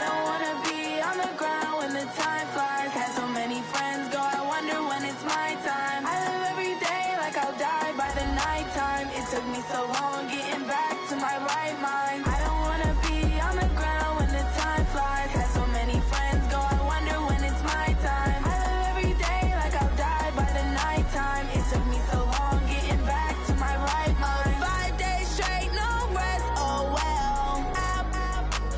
don't wanna be on the ground when the time flies. Had so many friends go, I wonder when it's my time. I live every day like I'll die by the nighttime. It took me so long getting back to my right mind. I don't wanna be on the ground when the time flies. Had so many friends go, I wonder when it's my time. I live every day like I'll die by the nighttime. It took me so long getting back to my right mind. 5 days straight, no rest, oh well. I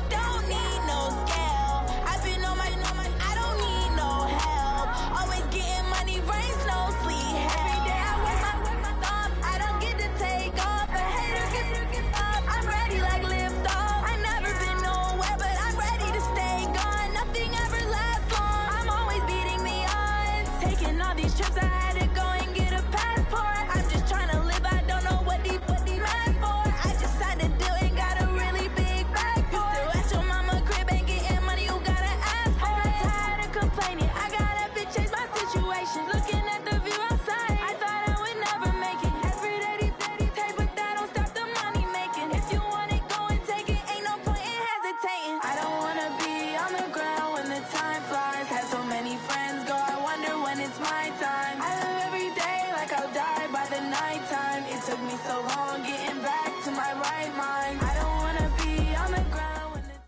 don't need no scale. I've been on my, I don't need no help. Always getting money, rain, snow, sleet, every day I wear my thumb. I don't get to take off, a hater get up. I'm ready like lift off. I never been nowhere, but I'm ready to stay gone. Nothing ever lasts long. I'm always beating the odds. Taking all these trips, I had to go and get a passport. I'm just trying to live, I don't know what deep mad for. I just had to do it, got a really big bag for it. Still at your mama crib, ain't getting money, you gotta ask for it. Tired of complaining, I gotta change my situation. Looking at the view outside, I thought I would never make it. Every day, take, but that don't stop the money making. If you want it, go and take it, ain't no point in hesitating. I don't wanna be on the ground when the time flies. Had so many friends go, I wonder when it's my time. I live every day like I'll die by the nighttime. It took me so long getting back to my right mind. I don't wanna be on the ground when the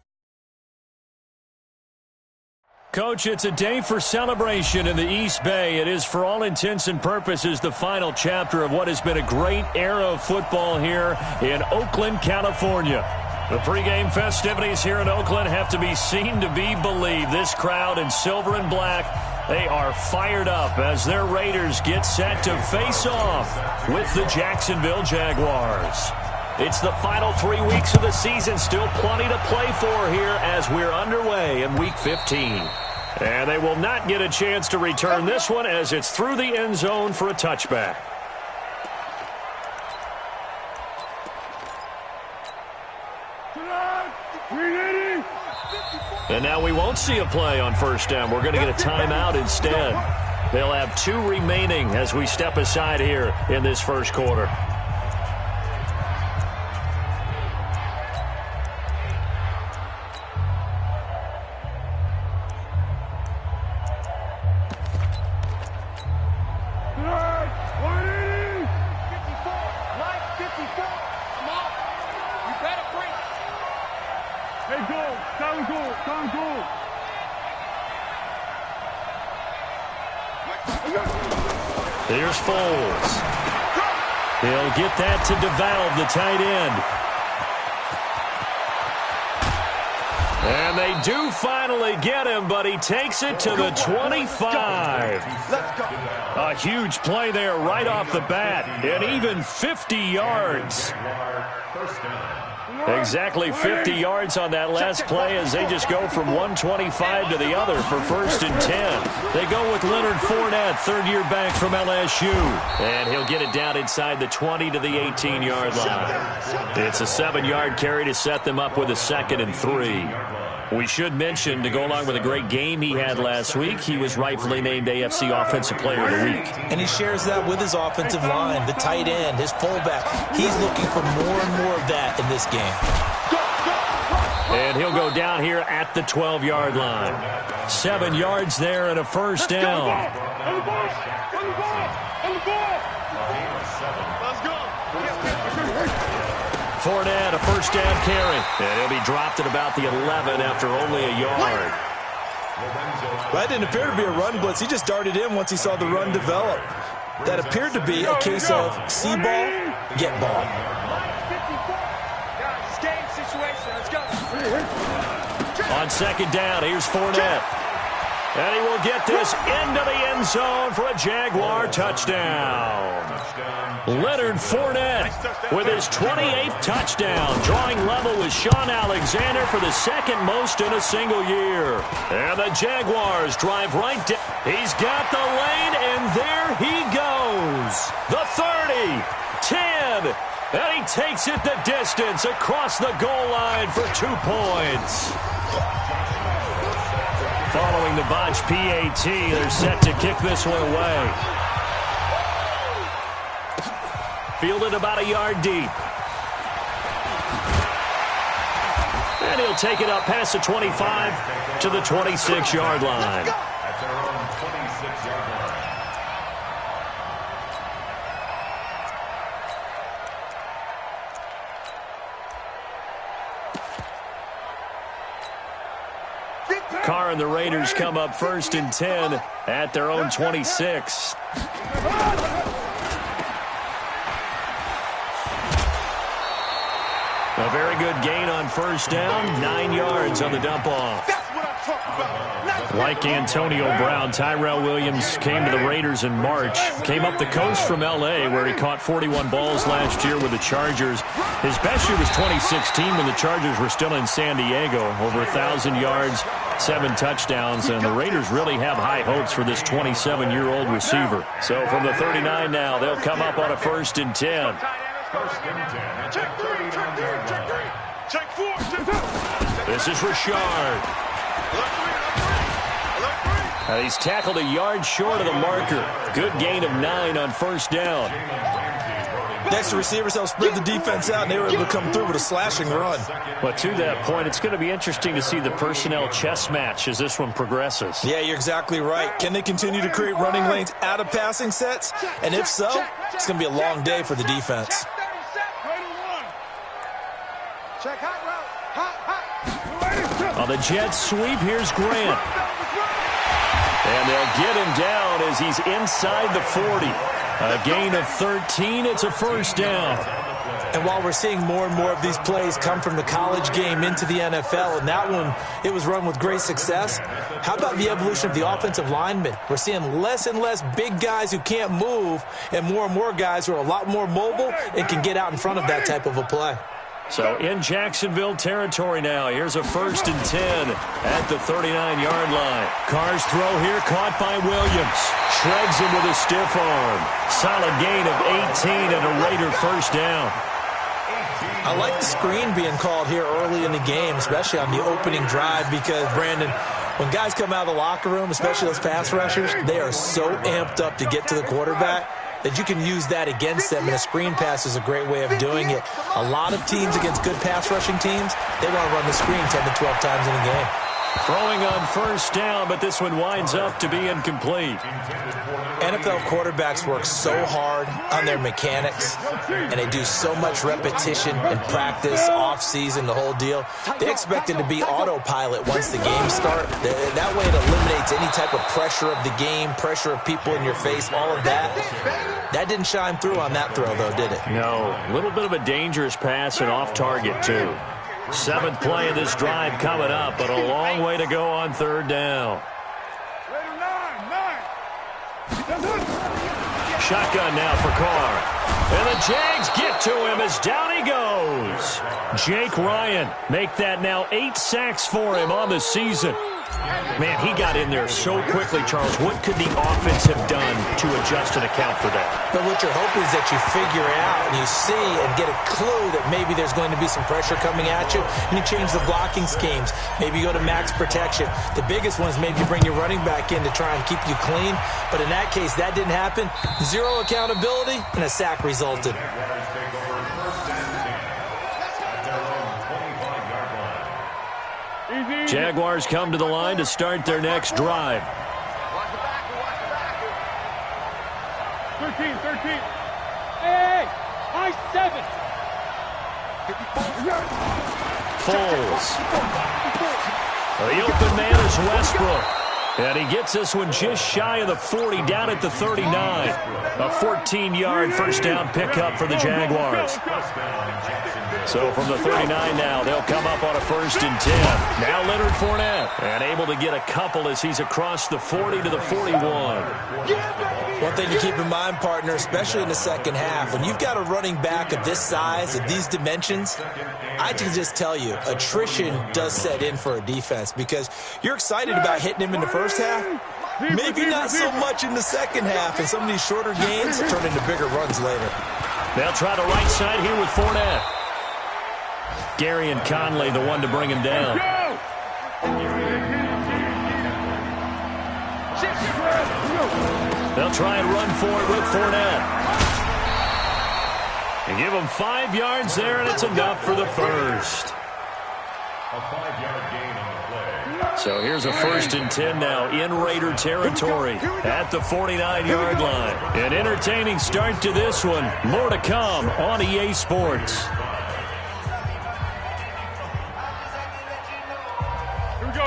Coach, it's a day for celebration in the East Bay. It is, for all intents and purposes, the final chapter of what has been a great era of football here in Oakland, California. The pregame festivities here in Oakland have to be seen to be believed. This crowd in silver and black, they are fired up as their Raiders get set to face off with the Jacksonville Jaguars. It's the final 3 weeks of the season. Still plenty to play for here as we're underway in Week 15. And they will not get a chance to return this one as it's through the end zone for a touchback. And now we won't see a play on first down. We're going to get a timeout instead. They'll have 2 remaining as we step aside here in this first quarter. Here's Foles. He'll get that to DeValve, the tight end. And they do finally get him, but he takes it to the 25. A huge play there right off the bat, and even 50 yards. Exactly 50 yards on that last play as they just go from 125 to the other for 1st and 10. They go with Leonard Fournette, third-year back from LSU. And he'll get it down inside the 20 to the 18-yard line. It's a 7-yard carry to set them up with a 2nd and 3. We should mention, to go along with a great game he had last week, he was rightfully named AFC Offensive Player of the Week. And he shares that with his offensive line, the tight end, his fullback. He's looking for more and more of that in this game. And he'll go down here at the 12-yard line. 7 yards there and a first down. Fournette, a first down carry. And he'll be dropped at about the 11 after only a yard. Well, that didn't appear to be a run blitz. He just darted in once he saw the run develop. That appeared to be a case of see ball, get ball. On 2nd down, here's Fournette. And he will get this into the end zone for a Jaguar touchdown. Leonard Fournette with his 28th touchdown, drawing level with Sean Alexander for the 2nd most in a single year. And the Jaguars drive right down. He's got the lane, and there he goes. The 30, 10, and he takes it the distance across the goal line for 2 points. Following the botch PAT, they're set to kick this one away. Fielded about a yard deep. And he'll take it up past the 25 to the 26-yard line. At their own 26-yard line. Carr and the Raiders come up 1st and 10 at their own 26. A very good gain on 1st down, 9 yards on the dump-off. Like Antonio Brown, Tyrell Williams came to the Raiders in March. Came up the coast from L.A., where he caught 41 balls last year with the Chargers. His best year was 2016 when the Chargers were still in San Diego. Over 1,000 yards, 7 touchdowns, and the Raiders really have high hopes for this 27-year-old receiver. So from the 39 now, they'll come up on a 1st and 10. This is Richard. And he's tackled a yard short of the marker. Good gain of 9 on 1st down. Next, the receivers help spread the defense out, and they were able to come through with a slashing run. But to that point, it's going to be interesting to see the personnel chess match as this one progresses. Yeah, you're exactly right. Can they continue to create running lanes out of passing sets? And if so, it's going to be a long day for the defense. On the Jets sweep, here's Grant. And they'll get him down as he's inside the 40. A gain of 13. It's a 1st down. And while we're seeing more and more of these plays come from the college game into the NFL, and that one, it was run with great success, how about the evolution of the offensive linemen? We're seeing less and less big guys who can't move and more guys who are a lot more mobile and can get out in front of that type of a play. So in Jacksonville territory now. Here's a 1st and 10 at the 39-yard line. Carr's throw here caught by Williams. Shreds him with a stiff arm. Solid gain of 18 and a Raider 1st down. I like the screen being called here early in the game, especially on the opening drive, because, Brandon, when guys come out of the locker room, especially those pass rushers, they are so amped up to get to the quarterback that you can use that against them, and a screen pass is a great way of doing it. A lot of teams against good pass rushing teams, they want to run the screen 10 to 12 times in a game. Throwing on 1st down, but this one winds up to be incomplete. NFL quarterbacks work so hard on their mechanics, and they do so much repetition and practice, off-season, the whole deal. They expect it to be autopilot once the games start. That way it eliminates any type of pressure of the game, pressure of people in your face, all of that. That didn't shine through on that throw, though, did it? No. A little bit of a dangerous pass and off target, too. 7th play of this drive coming up, but a long way to go on 3rd down. Shotgun now for Carr. And the Jags get to him as down he goes. Jake Ryan make that now 8 sacks for him on the season. Man, he got in there so quickly, Charles. What could the offense have done to adjust and account for that? But what you're hoping is that you figure out and you see and get a clue that maybe there's going to be some pressure coming at you, and you change the blocking schemes. Maybe you go to max protection. The biggest one is maybe you bring your running back in to try and keep you clean. But in that case, that didn't happen. 0 accountability, and a sack resulted. Jaguars come to the line to start their next drive. 13. Hey, high 7. Foles. The open man is Westbrook. And he gets this one just shy of the 40, down at the 39. A 14-yard 1st down pickup for the Jaguars. So from the 39 now, they'll come up on a 1st and 10. Now Leonard Fournette, and able to get a couple as he's across the 40 to the 41. One thing to keep in mind, partner, especially in the second half, when you've got a running back of this size, of these dimensions, I can just tell you, attrition does set in for a defense, because you're excited about hitting him in the first half, maybe not so much in the second half, and some of these shorter gains turn into bigger runs later. They'll try the right side here with Fournette. Gary and Conley, the one to bring him down. They'll try and run for it with Fournette. And give him 5 yards there, and it's enough for the first. So here's a 1st and 10 now in Raider territory at the 49-yard line. An entertaining start to this one. More to come on EA Sports. Here we go.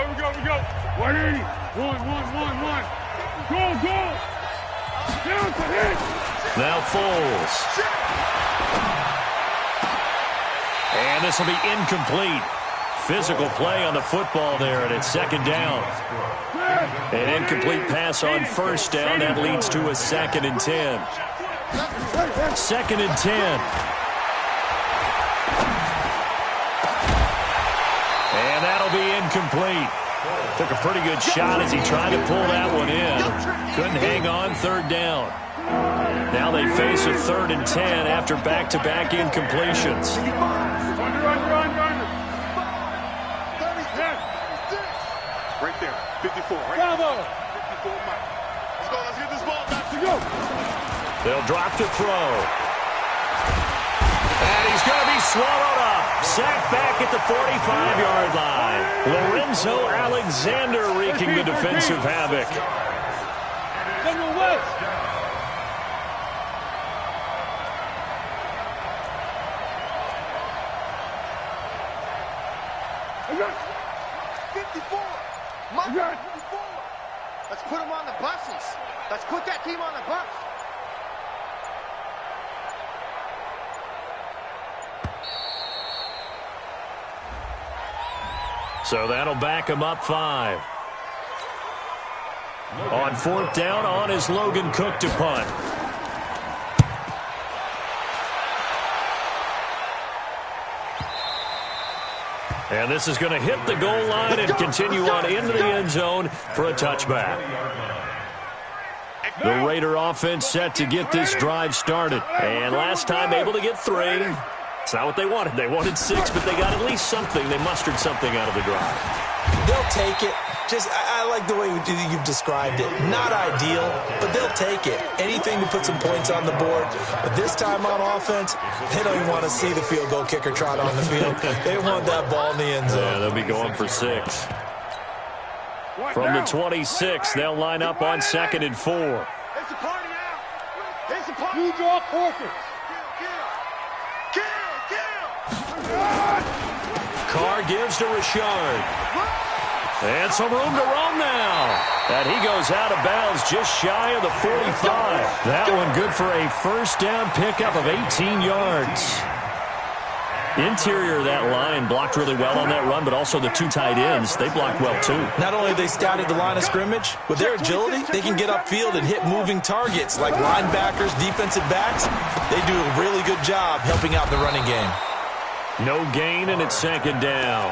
180. One. Go. Down to hit. Now Foles. And this will be incomplete. Physical play on the football there, and it's 2nd down. An incomplete pass on 1st down. That leads to a 2nd and 10. 2nd and 10. And that'll be incomplete. Took a pretty good shot as he tried to pull that one in. Couldn't hang on, 3rd down. Now they face a 3rd and 10 after back-to-back incompletions. Right there, 54. Right there. 54, Mike. Let's get this ball back to go. They'll drop to throw. And he's going to be swallowed up. Sacked back at the 45-yard line. Lorenzo Alexander wreaking the defensive havoc. Let's put them on the buses. Let's put that team on the bus. So that'll back him up 5. On 4th down, on is Logan Cook to punt. And this is going to hit the goal line and continue on into the end zone for a touchback. The Raider offense set to get this drive started. And last time able to get 3. It's not what they wanted. They wanted 6, but they got at least something. They mustered something out of the drive. They'll take it. I like the way you've described it. Not ideal, but they'll take it. Anything to put some points on the board. But this time on offense, they don't even want to see the field goal kicker trot on the field. They want that ball in the end zone. Yeah, they'll be going for 6. From the 26, they'll line up on 2nd and 4. It's a party now. It's a party. You draw forfeit. Carr gives to Richard. And some room to roam now. And he goes out of bounds just shy of the 45. That one good for a 1st down pickup of 18 yards. Interior of that line blocked really well on that run, but also the 2 tight ends, they blocked well too. Not only have they scouted the line of scrimmage, with their agility, they can get upfield and hit moving targets like linebackers, defensive backs. They do a really good job helping out the running game. No gain, and it's 2nd down.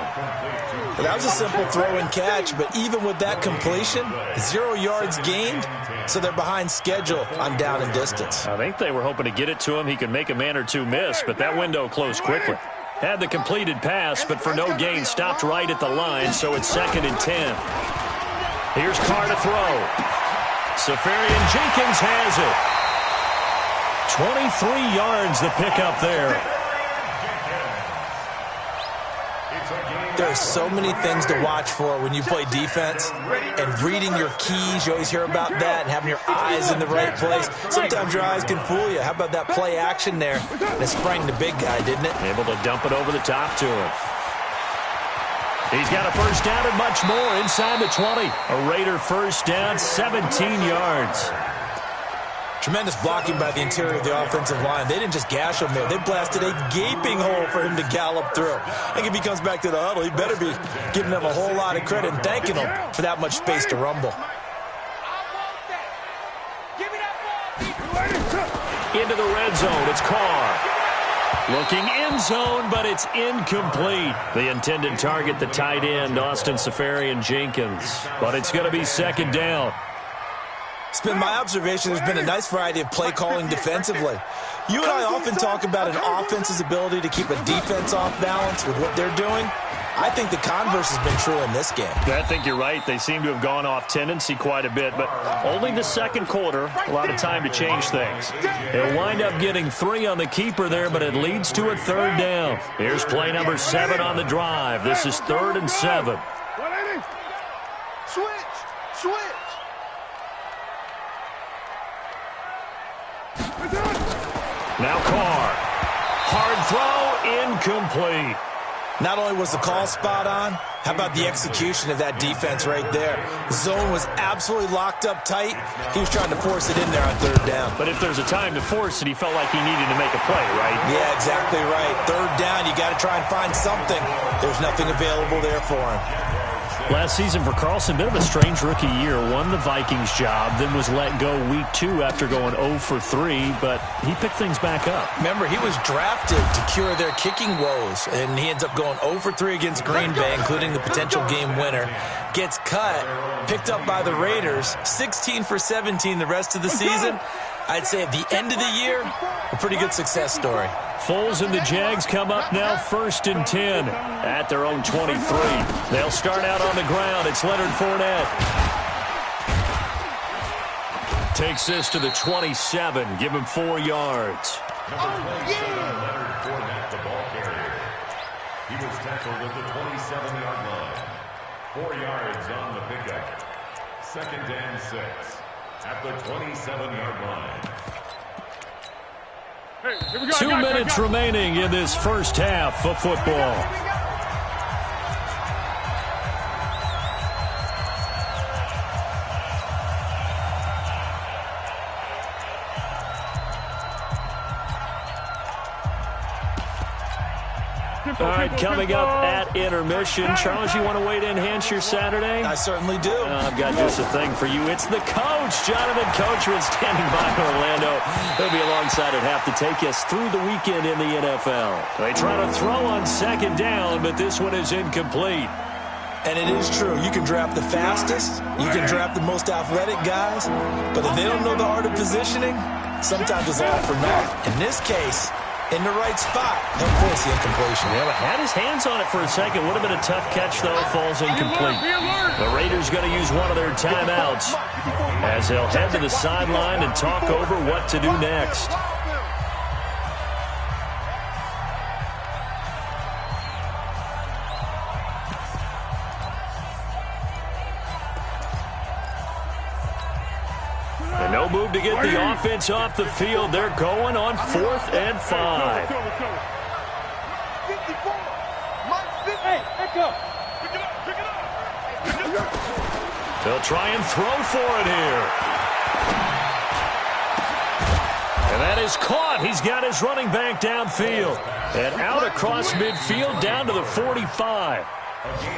Well, that was a simple throw and catch, but even with that completion, 0 yards gained, so they're behind schedule on down and distance. I think they were hoping to get it to him. He could make a man or 2 miss, but that window closed quickly. Had the completed pass, but for no gain, stopped right at the line, so it's 2nd and 10. Here's Carr to throw. Safarian Jenkins has it. 23 yards the pickup there. There are so many things to watch for when you play defense, and reading your keys, you always hear about that, and having your eyes in the right place. Sometimes your eyes can fool you. How about that play action there? And it sprang the big guy, didn't it? Able to dump it over the top to him. He's got a 1st down and much more inside the 20. A Raider 1st down, 17 yards. Tremendous blocking by the interior of the offensive line. They didn't just gash him there. They blasted a gaping hole for him to gallop through. I think if he comes back to the huddle, he better be giving them a whole lot of credit and thanking them for that much space to rumble. Into the red zone, it's Carr. Looking end zone, but it's incomplete. The intended target, the tight end, Austin Safarian Jenkins. But it's going to be 2nd down. It's been my observation there's been a nice variety of play calling defensively. You and I often talk about an offense's ability to keep a defense off balance with what they're doing. I think the converse has been true in this game. I think you're right. They seem to have gone off tendency quite a bit, but only the 2nd quarter, a lot of time to change things. They'll wind up getting 3 on the keeper there, but it leads to a 3rd down. Here's play number 7 on the drive. This is 3rd and 7. Switch. Now Carr. Hard throw, incomplete. Not only was the call spot on, how about the execution of that defense right there? Zone was absolutely locked up tight. He was trying to force it in there on third down. But if there's a time to force it, he felt like he needed to make a play, right? Yeah, exactly right. Third down, you got to try and find something. There's nothing available there for him. Last season for Carlson, bit of a strange rookie year. Won the Vikings job, then was let go week 2 after going 0 for 3, but he picked things back up. Remember, he was drafted to cure their kicking woes, and he ends up going 0 for 3 against Green Bay, including the potential game winner. Gets cut, picked up by the Raiders, 16 for 17 the rest of the season. I'd say at the end of the year, a pretty good success story. Foles and the Jags come up now 1st and 10 at their own 23. They'll start out on the ground. It's Leonard Fournette. Takes this to the 27. Give him 4 yards. Number 27, Leonard Fournette, the ball carrier. He was tackled at the 27-yard line. 4 yards on the pickup. 2nd and 6 at the 27-yard line. 2 minutes remaining in this first half of football. All right, coming up at intermission. Charles, you want to wait to enhance your Saturday? I certainly do. I've got just a thing for you. It's the coach, Jonathan Coachman, standing by in Orlando. He'll be alongside at half to take us through the weekend in the NFL. They try to throw on 2nd down, but this one is incomplete. And it is true. You can draft the fastest. You can draft the most athletic guys. But if they don't know the art of positioning, sometimes it's all for naught. In this case, in the right spot, he'll force the incompletion. Yeah, but had his hands on it for a second. Would have been a tough catch, though. Falls incomplete. The Raiders going to use one of their timeouts as they'll head to the sideline and talk over what to do next. And no move to get the offense off the field. They're going on 4th and 5. They'll try and throw for it here. And that is caught. He's got his running back downfield. And out across midfield down to the 45.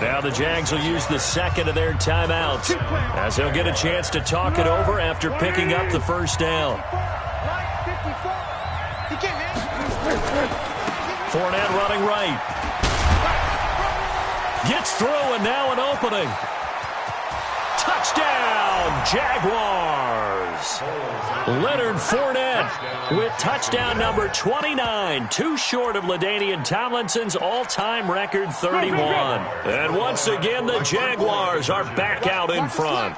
Now the Jags will use the 2nd of their timeouts as they'll get a chance to talk it over after picking up the 1st down. Fournette running right. Gets through and now an opening. Touchdown, Jaguars. Leonard Fournette with touchdown number 29, too short of LaDainian Tomlinson's all-time record 31. And once again, the Jaguars are back out in front.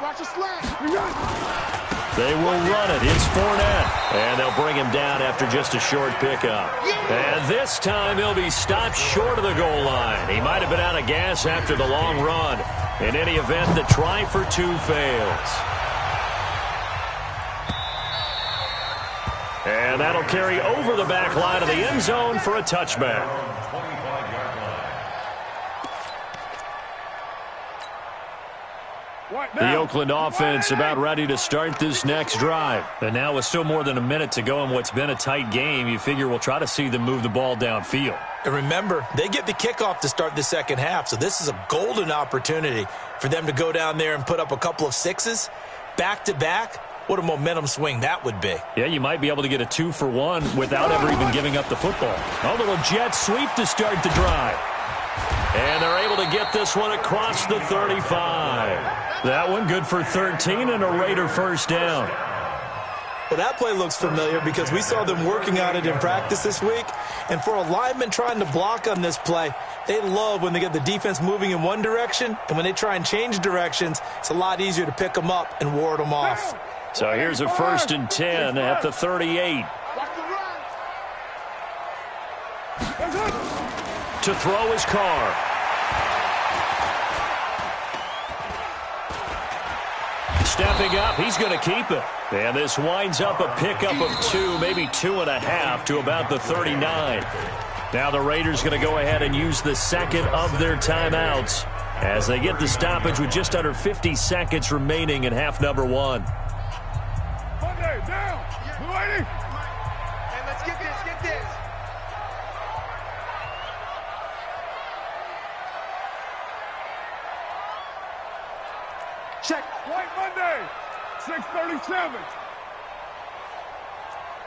They will run it. It's Fournette. And they'll bring him down after just a short pickup. And this time he'll be stopped short of the goal line. He might have been out of gas after the long run. In any event, the try for 2 fails. And that'll carry over the back line of the end zone for a touchback. The Oakland offense about ready to start this next drive. And now with still more than a minute to go in what's been a tight game, you figure we'll try to see them move the ball downfield. And remember, they get the kickoff to start the second half, so this is a golden opportunity for them to go down there and put up a couple of 6s back-to-back. What a momentum swing that would be. Yeah, you might be able to get a 2-for-1 without ever even giving up the football. A little jet sweep to start the drive. And they're able to get this one across the 35. That one good for 13 and a Raider 1st down. Well, that play looks familiar because we saw them working on it in practice this week. And for a lineman trying to block on this play, they love when they get the defense moving in one direction. And when they try and change directions, it's a lot easier to pick them up and ward them off. So here's a 1st and 10 at the 38. To throw his Carr. stepping up. He's going to keep it. And this winds up a pickup of 2, maybe 2.5 to about the 39. Now the Raiders going to go ahead and use the second of their timeouts as they get the stoppage with just under 50 seconds remaining in half number 1. Monday, down. Blue 80. And let's get this, get this. Check. White Monday, 6:37.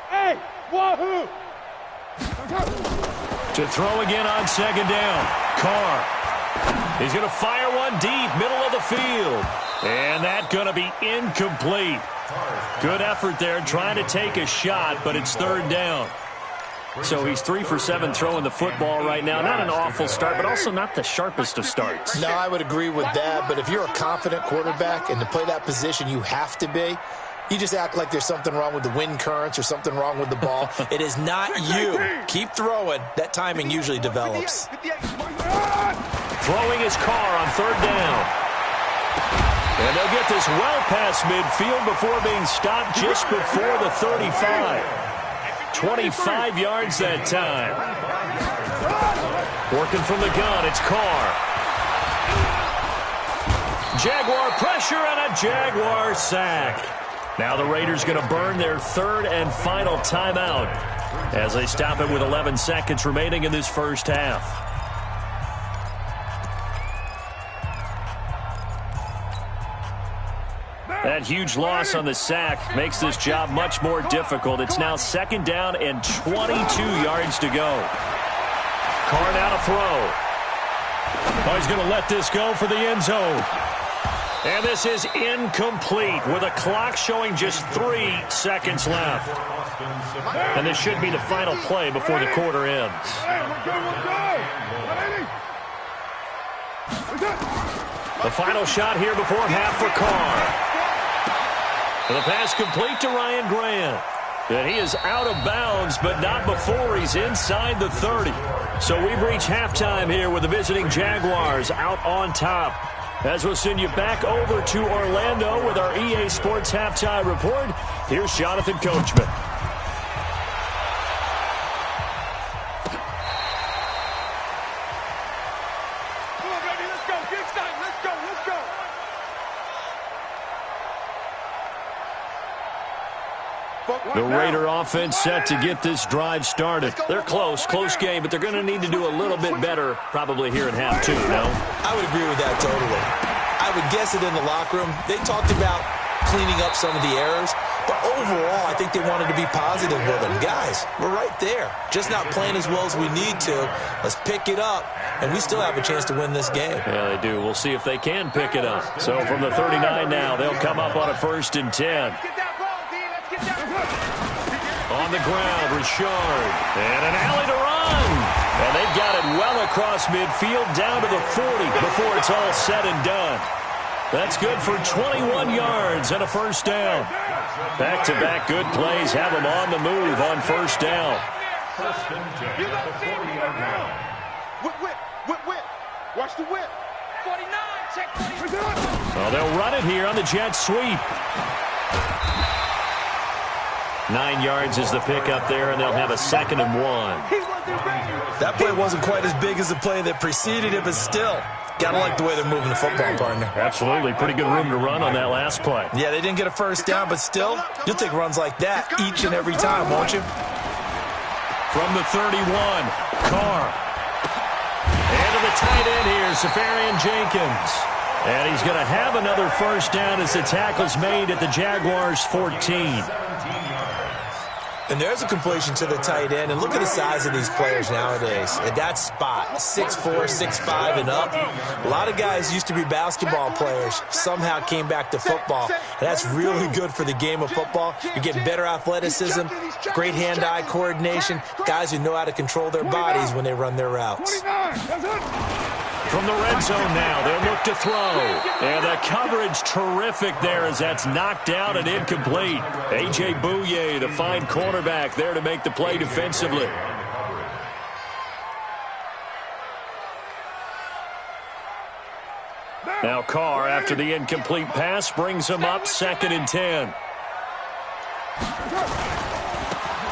Hey, wahoo! To throw again on second down. Carr. He's going to fire one deep, middle of the field. And that's going to be incomplete. Good effort there trying to take a shot, but it's third down. So he's 3 for 7 throwing the football right now. Not an awful start, but also not the sharpest of starts. No, I would agree with that. But if you're a confident quarterback and to play that position, you have to be. You just act like there's something wrong with the wind currents or something wrong with the ball. It is not you. Keep throwing. That timing usually develops. Throwing his Carr on third down. And they'll get this well past midfield before being stopped just before the 35. 25 yards that time. Working from the gun, it's Carr. Jaguar pressure and a Jaguar sack. Now the Raiders going to burn their third and final timeout as they stop it with 11 seconds remaining in this first half. That huge loss on the sack makes this job much more difficult. It's now second down and 22 yards to go. Carr now to throw. Oh, he's going to let this go for the end zone. And this is incomplete with a clock showing just 3 seconds left. And this should be the final play before the quarter ends. The final shot here before half for Carr. And the pass complete to Ryan Grant. And he is out of bounds, but not before he's inside the 30. So we've reached halftime here with the visiting Jaguars out on top. As we'll send you back over to Orlando with our EA Sports Halftime Report, here's Jonathan Coachman. Come on, baby, let's go. Get excited. Let's go, let's go. The Raider offense set to get this drive started. They're close game, but they're going to need to do a little bit better probably here in half 2, no? I would agree with that totally. I would guess it in the locker room. They talked about cleaning up some of the errors, but overall, I think they wanted to be positive with them. Guys, we're right there. Just not playing as well as we need to. Let's pick it up, and we still have a chance to win this game. Yeah, they do. We'll see if they can pick it up. So from the 39 now, they'll come up on a 1st and 10. On the ground, Richard. And an alley to run. And they've got it well across midfield down to the 40 before it's all said and done. That's good for 21 yards and a first down. Back-to-back good plays have them on the move on first down. Whip. Watch the whip. 49, check 49. Well, they'll run it here on the jet sweep. 9 yards is the pickup there, and they'll have a 2nd and 1. That play wasn't quite as big as the play that preceded it, but still, gotta like the way they're moving the football, partner. Absolutely. Pretty good room to run on that last play. Yeah, they didn't get a first down, but still, you'll take runs like that each and every time, won't you? From the 31, Carr. And to the tight end here, Safarian Jenkins. And he's going to have another first down as the tackle's made at the Jaguars' 14. And there's a completion to the tight end. And look at the size of these players nowadays. At that spot, 6'4", 6'5", and up. A lot of guys used to be basketball players, somehow came back to football. And that's really good for the game of football. You're getting better athleticism, great hand-eye coordination, guys who know how to control their bodies when they run their routes. From the red zone now, they'll look to throw. And the coverage terrific there as that's knocked down and incomplete. A.J. Bouye, the fine cornerback, there to make the play defensively. Now Carr, after the incomplete pass, brings him up 2nd and 10.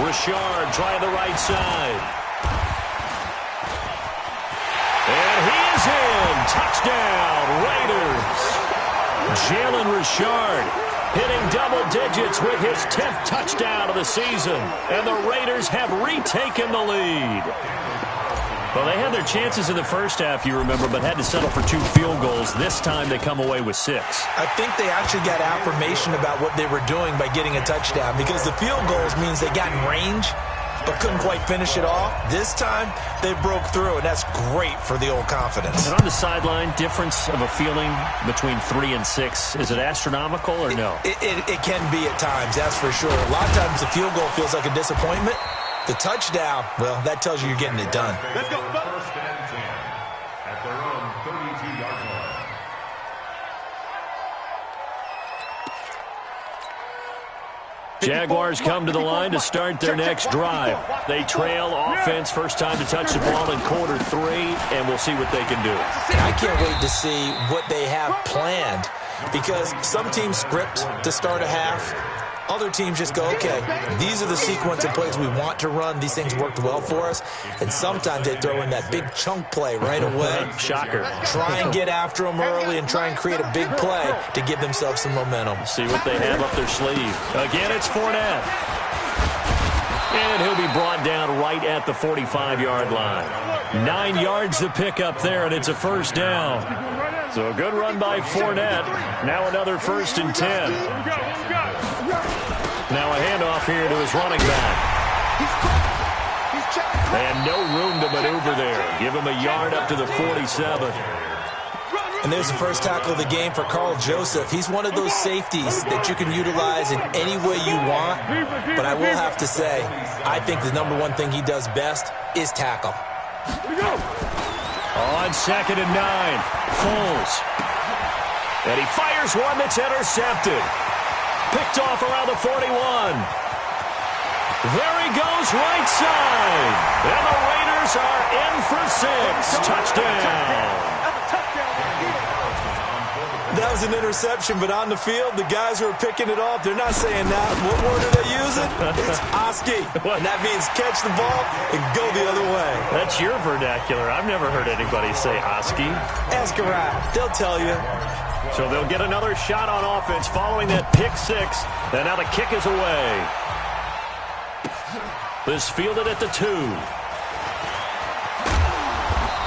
Richard trying the right side. And he is in. Touchdown, Raiders. Jalen Richard hitting double digits with his 10th touchdown of the season. And the Raiders have retaken the lead. Well, they had their chances in the first half, you remember, but had to settle for 2 field goals. This time they come away with 6. I think they actually got affirmation about what they were doing by getting a touchdown, because the field goals means they got in range but couldn't quite finish it off. This time they broke through, and that's great for the old confidence. And on the sideline, difference of a feeling between 3 and 6, is it astronomical or no? It can be at times, that's for sure. A lot of times the field goal feels like a disappointment. The touchdown, well, that tells you you're getting it done. Let's go. 1st and 10 at their own 32-yard line. Jaguars come to the line to start their next drive. They trail offense, first time to touch the ball in quarter 3, and we'll see what they can do. I can't wait to see what they have planned, because some teams script to start a half. Other teams just go, okay, these are the sequence of plays we want to run. These things worked well for us. And sometimes they throw in that big chunk play right away. Shocker. Try and get after them early and try and create a big play to give themselves some momentum. See what they have up their sleeve. Again, it's Fournette. And he'll be brought down right at the 45-yard line. 9 yards to pick up there, and it's a first down. So a good run by Fournette. Now another 1st and 10. Now a handoff here to his running back. And no room to maneuver there. Give him a yard up to the 47. And there's the first tackle of the game for Carl Joseph. He's one of those safeties that you can utilize in any way you want. But I will have to say, I think the number one thing he does best is tackle. On 2nd and 9, Foles. And he fires one that's intercepted. Picked off around the 41. There he goes, right side. And the Raiders are in for 6. Touchdown. That was an interception, but on the field, the guys who are picking it off, they're not saying that. What word are they using? It's Oski. And that means catch the ball and go the other way. That's your vernacular. I've never heard anybody say Oski. Ask around. They'll tell you. So they'll get another shot on offense following that pick 6. And now the kick is away. This fielded at the 2.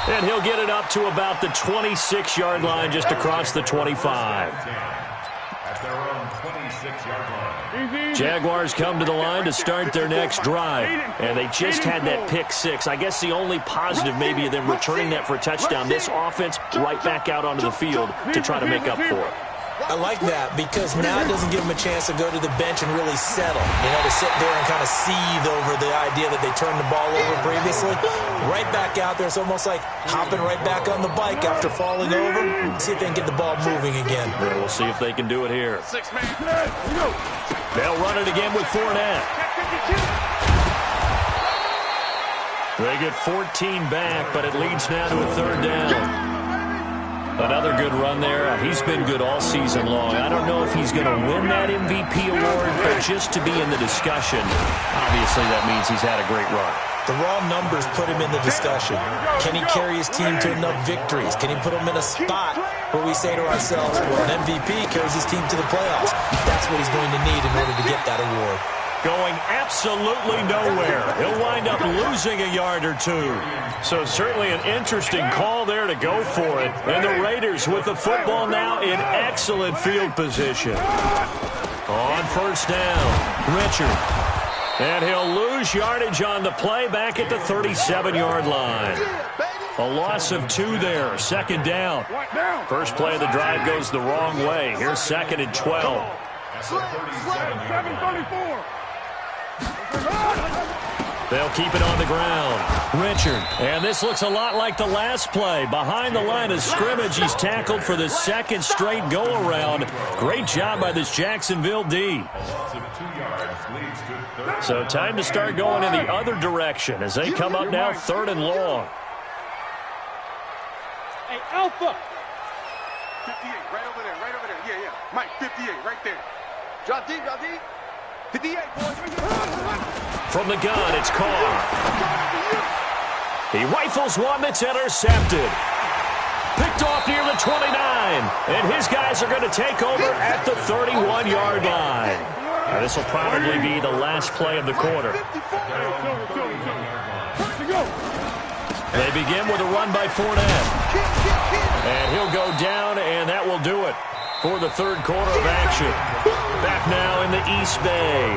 And he'll get it up to about the 26-yard line, just across the 25. At their own 26-yard line. Jaguars come to the line to start their next drive. And they just had that pick 6. I guess the only positive maybe of them returning that for a touchdown. This offense right back out onto the field to try to make up for it. I like that, because now it doesn't give them a chance to go to the bench and really settle. You know, to sit there and kind of seethe over the idea that they turned the ball over previously. Right back out there. It's almost like hopping right back on the bike after falling over. See if they can get the ball moving again. Yeah, we'll see if they can do it here. They'll run it again with Fournette. They get 14 back, but it leads now to a 3rd down. Another good run there. He's been good all season long. I don't know if he's going to win that MVP award, but just to be in the discussion, obviously that means he's had a great run. The raw numbers put him in the discussion. Can he carry his team to enough victories? Can he put them in a spot where we say to ourselves, well, an MVP carries his team to the playoffs? That's what he's going to need in order to get that award. Going absolutely nowhere. He'll wind up losing a yard or 2. So certainly an interesting call there to go for it. And the Raiders with the football now in excellent field position. On 1st down, Richard. And he'll lose yardage on the play back at the 37-yard line. A loss of 2 there, 2nd down. First play of the drive goes the wrong way. Here's 2nd and 12. 7:34. They'll keep it on the ground. Richard. And this looks a lot like the last play. Behind the line of scrimmage, he's tackled for the 2nd straight go-around. Great job by this Jacksonville D. So time to start going in the other direction as they come up now 3rd and long. Hey, Alpha. 58, right over there, right over there. Yeah, yeah. Mike, 58, right there. Drop deep, 58, boys. From the gun, it's Carr. He rifles one that's intercepted. Picked off near the 29. And his guys are going to take over at the 31-yard line. Now, this will probably be the last play of the quarter. They begin with a run by Fournette. And he'll go down, and that will do it for the third quarter of action. Back now in the East Bay.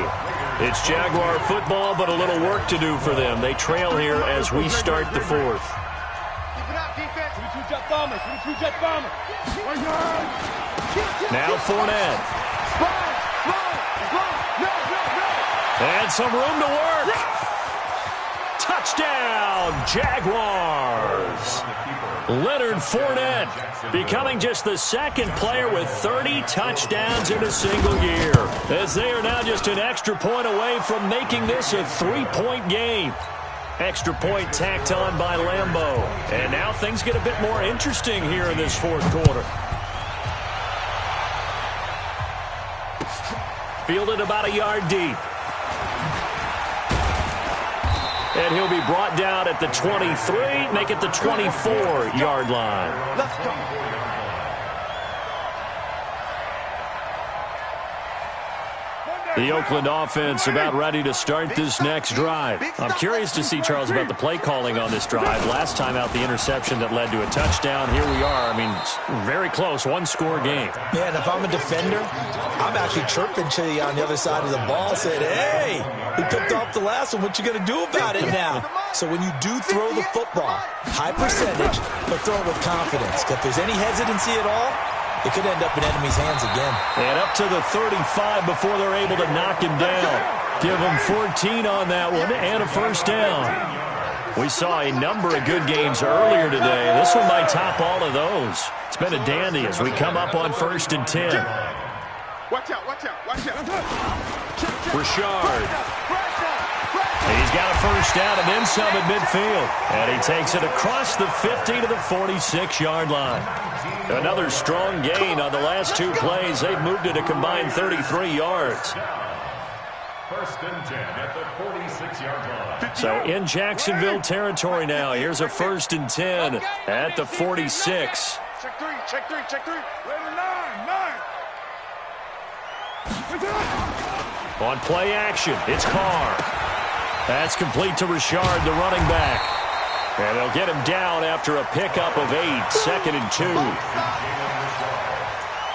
It's Jaguar football, but a little work to do for them. They trail here as we start the fourth. Now Fournette. And some room to work. Touchdown, Jaguars. Leonard Fournette becoming just the second player with 30 touchdowns in a single year, as they are now just an extra point away from making this a 3-point game. Extra point tacked on by Lambeau. And now things get a bit more interesting here in this fourth quarter. Fielded about a yard deep. And he'll be brought down at the 23, make it the 24-yard line. Let's go. The Oakland offense about ready to start this next drive. I'm curious to see, Charles, about the play calling on this drive. Last time out, the interception that led to a touchdown. Here we are. I mean, very close, one-score game. Man, if I'm a defender, I'm actually chirping to you on the other side of the ball, saying, hey, we picked off the last one. What you going to do about it now? So when you do throw the football, high percentage, but throw it with confidence. If there's any hesitancy at all, it could end up in enemy's hands again. And up to the 35 before they're able to knock him down. Give him 14 on that one and a first down. We saw a number of good games earlier today. This one might top all of those. It's been a dandy as we come up on 1st and 10. Watch out, watch out, watch out. Richard. He's got a first down and then some at midfield. And he takes it across the 50 to the 46-yard line. Another strong gain on the last two plays. They've moved it a combined 33 yards. 1st and 10 at the 46-yard line. So in Jacksonville territory now. Here's a 1st and 10 at the 46. Check three, check three, check three. On play action, it's Carr. That's complete to Richard, the running back. And they'll get him down after a pickup of 8, 2nd and 2.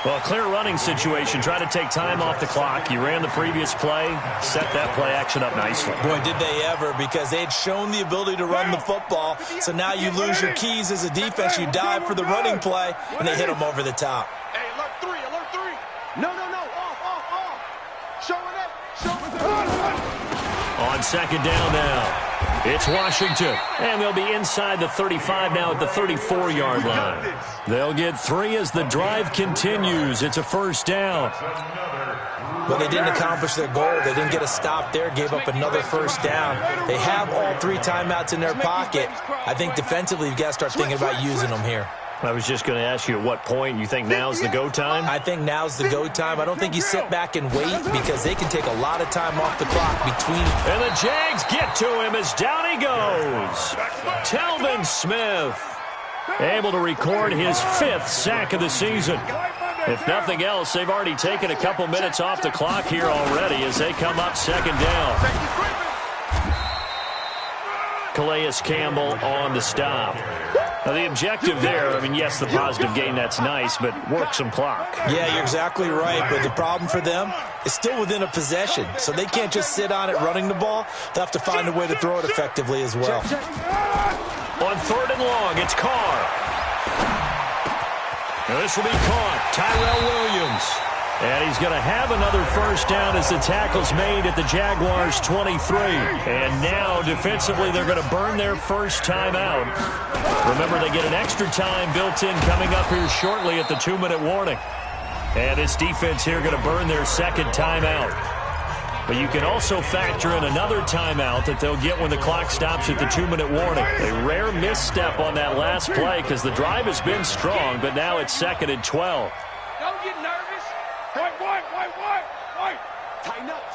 Well, clear running situation. Try to take time off the clock. You ran the previous play, set that play action up nicely. Boy, did they ever, because they had shown the ability to run the football. So now you lose your keys as a defense. You dive for the running play, and they hit them over the top. Hey, alert three, alert three. No, off. Showing up. On 2nd down now, it's Washington. And they'll be inside the 35 now at the 34-yard line. They'll get 3 as the drive continues. It's a first down. Well, they didn't accomplish their goal. They didn't get a stop there, gave up another first down. They have all 3 timeouts in their pocket. I think defensively you've got to start thinking about using them here. I was just going to ask you at what point you think now's the go time? I think now's the go time. I don't think you sit back and wait because they can take a lot of time off the clock between. And the Jags get to him as down he goes. Telvin Smith able to record his 5th sack of the season. If nothing else, they've already taken a couple minutes off the clock here already as they come up 2nd down. Calais Campbell on the stop. Now, the objective there, I mean, yes, the positive gain, that's nice, but work some clock. Yeah, you're exactly right, but the problem for them is still within a possession, so they can't just sit on it running the ball. They'll have to find a way to throw it effectively as well. On 3rd and long, it's Carr. Now, this will be caught. Tyrell Williams. And he's going to have another first down as the tackle's made at the Jaguars' 23. And now, defensively, they're going to burn their first timeout. Remember, they get an extra time built in coming up here shortly at the 2-minute warning. And this defense here going to burn their 2nd timeout. But you can also factor in another timeout that they'll get when the clock stops at the 2-minute warning. A rare misstep on that last play because the drive has been strong, but now it's 2nd and 12. Don't get nervous. Wait. Tighten up.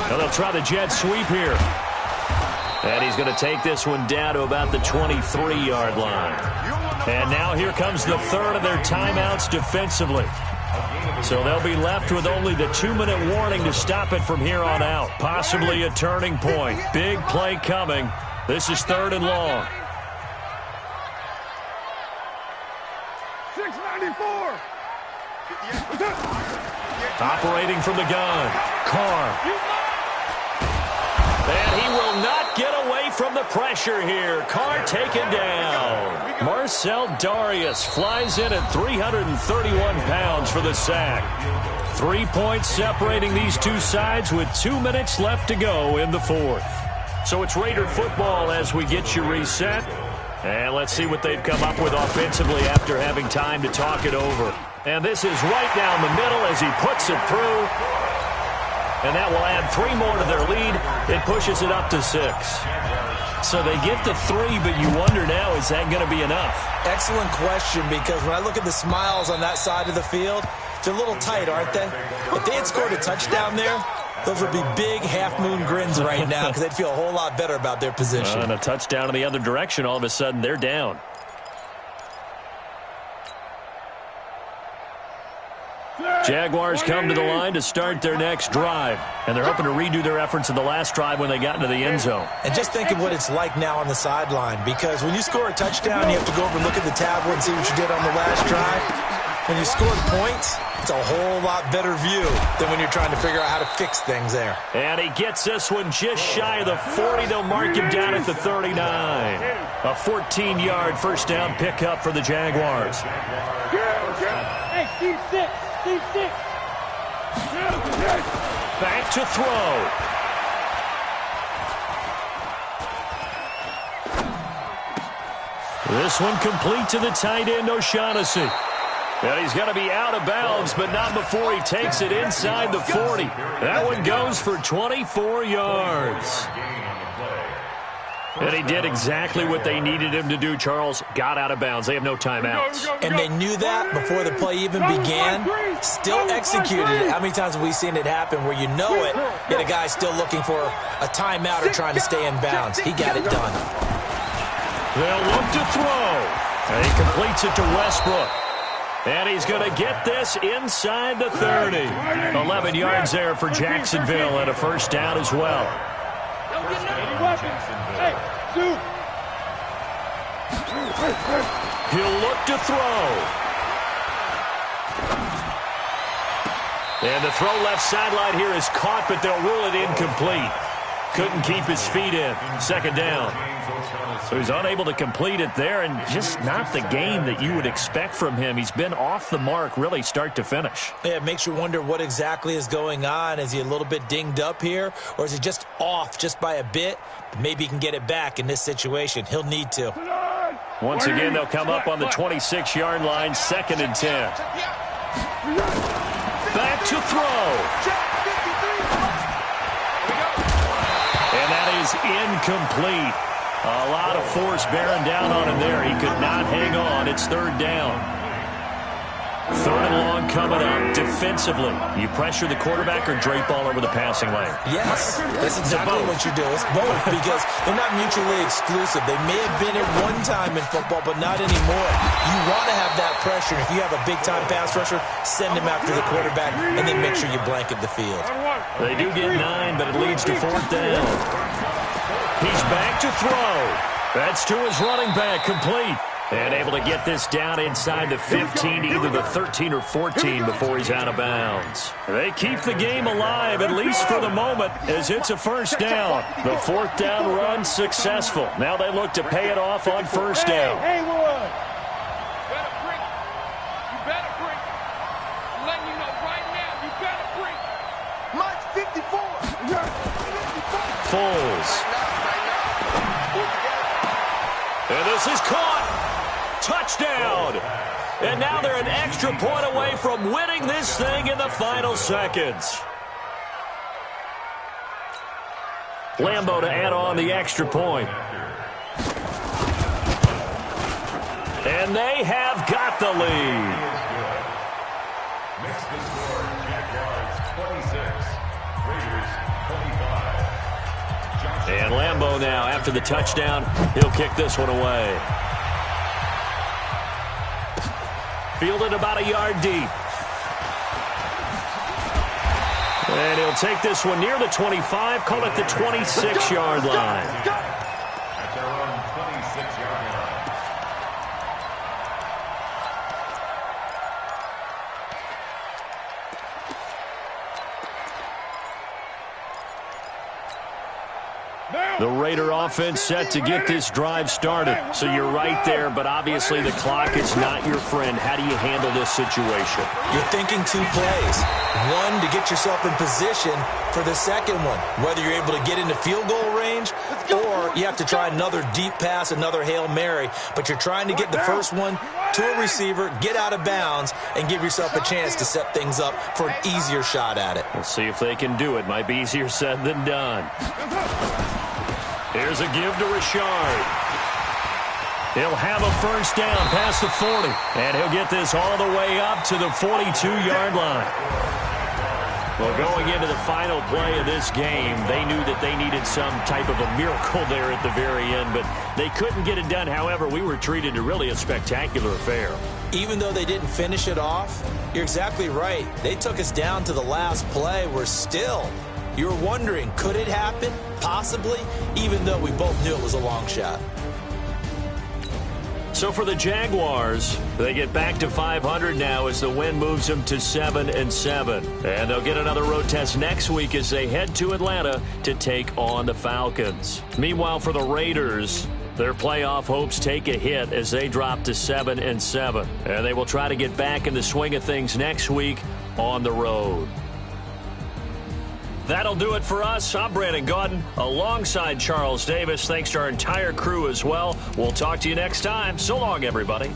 Now they'll try the jet sweep here. And he's going to take this one down to about the 23-yard line. And now here comes the third of their timeouts defensively. So they'll be left with only the 2-minute warning to stop it from here on out. Possibly a turning point. Big play coming. This is 3rd and long. 694. Operating from the gun. Carr. And he will not get away from the pressure here. Carr taken down. Marcel Darius flies in at 331 pounds for the sack. 3 points separating these two sides with 2 minutes left to go in the 4th. So it's Raider football as we get you reset. And let's see what they've come up with offensively after having time to talk it over. And this is right down the middle as he puts it through. And that will add 3 more to their lead. It pushes it up to 6. So they get to 3, but you wonder now, is that going to be enough? Excellent question, because when I look at the smiles on that side of the field, they're a little tight, aren't they? If they had scored a touchdown there, those would be big half-moon grins right now because they'd feel a whole lot better about their position. And a touchdown in the other direction, all of a sudden they're down. Jaguars come to the line to start their next drive. And they're hoping to redo their efforts in the last drive when they got into the end zone. And just think of what it's like now on the sideline, because when you score a touchdown, you have to go over and look at the tablet and see what you did on the last drive. When you score points, it's a whole lot better view than when you're trying to figure out how to fix things there. And he gets this one just shy of the 40. They'll mark him down at the 39. A 14-yard first down pickup for the Jaguars. Hey, Steve 6. Back to throw. This one complete to the tight end, O'Shaughnessy. And he's going to be out of bounds, but not before he takes it inside the 40. That one goes for 24 yards. And he did exactly what they needed him to do, Charles. Got out of bounds. They have no timeouts. And they knew that before the play even began. Still executed it. How many times have we seen it happen where you know it, yet a guy's still looking for a timeout or trying to stay in bounds? He got it done. They'll look to throw. And he completes it to Westbrook. And he's going to get this inside the 30. 11 yards there for Jacksonville and a first down as well. He'll look to throw. And the throw left sideline here is caught, but they'll rule it incomplete. Couldn't keep his feet in. Second down. So he's unable to complete it there, and just not the game that you would expect from him. He's been off the mark really start to finish. Yeah, it makes you wonder what exactly is going on. Is he a little bit dinged up here, or is he just off just by a bit? Maybe he can get it back in this situation. He'll need to. Once again, they'll come up on the 26-yard line, 2nd and 10. Back to throw. And that is incomplete. A lot of force bearing down on him there. He could not hang on. It's 3rd down. 3rd and long coming up. Defensively, you pressure the quarterback or drape all over the passing lane? Yes, that's exactly what you do. It's both, because they're not mutually exclusive. They may have been at one time in football, but not anymore. You want to have that pressure. If you have a big-time pass rusher, send him after the quarterback, and then make sure you blanket the field. They do get 9, but it leads to 4th down. He's back to throw. That's to his running back, complete. And able to get this down inside the 15, either the 13 or 14 before he's out of bounds. They keep the game alive, at least for the moment, as it's a first down. The 4th down run successful. Now they look to pay it off on first down. Hey, you better break. I'm letting you know right now, you better break. Mike 54. Foles. And this is caught. Touchdown. And now they're an extra point away from winning this thing in the final seconds. Lambeau to add on the extra point. And they have got the lead. Makes the score Jaguars 26, Raiders 25. And Lambeau now, after the touchdown, he'll kick this one away. Fielded about a yard deep. And he'll take this one near the 25, call it the 26-yard line. At their own 26-yard line. The Raider offense set to get this drive started. So you're right there, but obviously the clock is not your friend. How do you handle this situation? You're thinking 2 plays. One, to get yourself in position for the second one, whether you're able to get into field goal range or you have to try another deep pass, another Hail Mary, but you're trying to get the first one to a receiver, get out of bounds, and give yourself a chance to set things up for an easier shot at it. We'll see if they can do it. Might be easier said than done. Here's a give to Richard. He'll have a first down past the 40, and he'll get this all the way up to the 42-yard line. Well, going into the final play of this game, they knew that they needed some type of a miracle there at the very end, but they couldn't get it done. However, we were treated to really a spectacular affair. Even though they didn't finish it off, you're exactly right. They took us down to the last play. We're still, you were wondering, could it happen? Possibly, even though we both knew it was a long shot. So for the Jaguars, they get back to 500 now as the win moves them to 7-7. And they'll get another road test next week as they head to Atlanta to take on the Falcons. Meanwhile, for the Raiders, their playoff hopes take a hit as they drop to 7-7. And they will try to get back in the swing of things next week on the road. That'll do it for us. I'm Brandon Gaudin alongside Charles Davis. Thanks to our entire crew as well. We'll talk to you next time. So long, everybody.